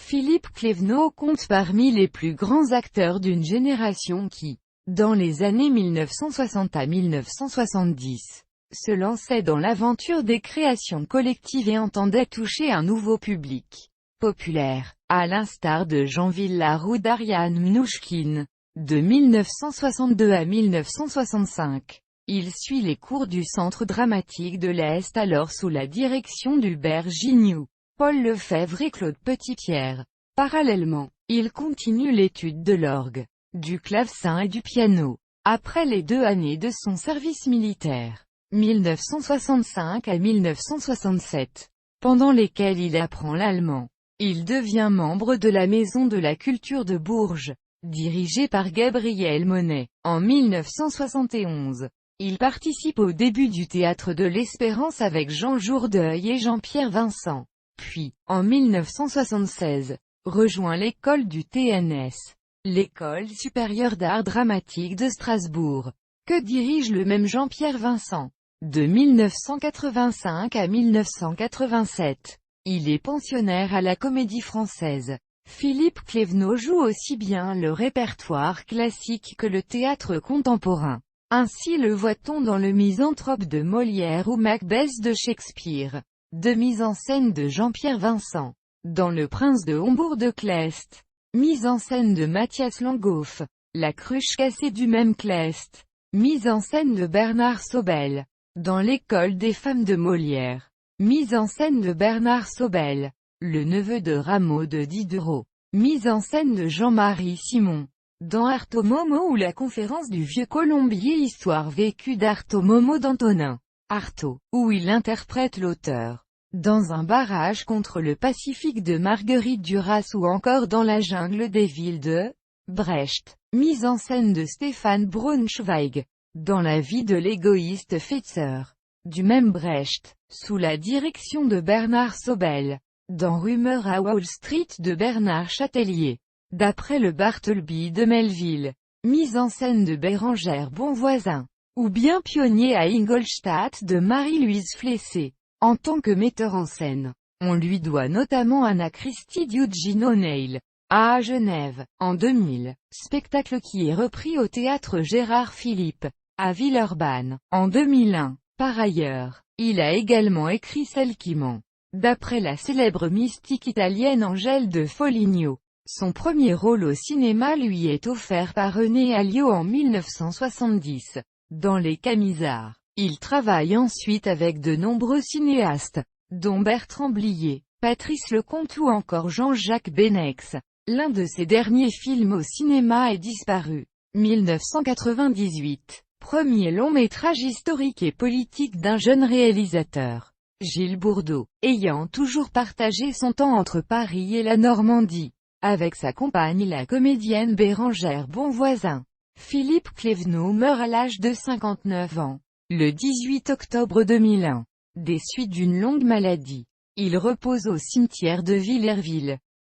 Philippe Clévenot compte parmi les plus grands acteurs d'une génération qui, dans les années 1960 à 1970, se lançait dans l'aventure des créations collectives et entendait toucher un nouveau public populaire, à l'instar de Jean Vilar ou d'Ariane Mnouchkine. De 1962 à 1965, il suit les cours du Centre dramatique de l'Est alors sous la direction d'Hubert Gignoux, Paul Lefebvre et Claude Petitpierre. Parallèlement, il continue l'étude de l'orgue, du clavecin et du piano. Après les 2 années de son service militaire, 1965 à 1967, pendant lesquelles il apprend l'allemand, il devient membre de la Maison de la Culture de Bourges, dirigée par Gabriel Monet. En 1971, il participe au début du Théâtre de l'Espérance avec Jean Jourdeuil et Jean-Pierre Vincent. Puis, en 1976, rejoint l'école du TNS, l'École supérieure d'art dramatique de Strasbourg, que dirige le même Jean-Pierre Vincent. De 1985 à 1987, il est pensionnaire à la Comédie Française. Philippe Clévenot joue aussi bien le répertoire classique que le théâtre contemporain. Ainsi le voit-on dans le Misanthrope de Molière ou Macbeth de Shakespeare, de mise en scène de Jean-Pierre Vincent, dans Le Prince de Hombourg de Kleist, mise en scène de Mathias Langhoff, La Cruche cassée du même Kleist, mise en scène de Bernard Sobel, dans L'École des femmes de Molière, mise en scène de Bernard Sobel, Le neveu de Rameau de Diderot, mise en scène de Jean-Marie Simon, dans Arto Momo ou La conférence du vieux Colombier, histoire vécue d'Arto Momo d'Antonin Artaud, où il interprète l'auteur, dans Un barrage contre le Pacifique de Marguerite Duras ou encore dans La jungle des villes de Brecht, mise en scène de Stéphane Braunschweig, dans La vie de l'égoïste Fetzer, du même Brecht, sous la direction de Bernard Sobel, dans Rumeur à Wall Street de Bernard Châtelier, d'après le Bartleby de Melville, mise en scène de Bérengère Bonvoisin, ou bien Pionnier à Ingolstadt de Marie-Louise Flessé. En tant que metteur en scène, on lui doit notamment Anna Christie d'Eugene O'Neill, à Genève, en 2000, spectacle qui est repris au théâtre Gérard Philippe, à Villeurbanne, en 2001. Par ailleurs, il a également écrit Celle qui ment, d'après la célèbre mystique italienne Angèle de Foligno. Son premier rôle au cinéma lui est offert par René Alliot en 1970, dans Les Camisards. Il travaille ensuite avec de nombreux cinéastes, dont Bertrand Blier, Patrice Lecomte ou encore Jean-Jacques Benex. L'un de ses derniers films au cinéma est Disparu, 1998, premier long-métrage historique et politique d'un jeune réalisateur, Gilles Bourdeau, ayant toujours partagé son temps entre Paris et la Normandie, avec sa compagne la comédienne Bérengère Bonvoisin. Philippe Clévenot meurt à l'âge de 59 ans, le 18 octobre 2001, des suites d'une longue maladie. Il repose au cimetière de Villerville.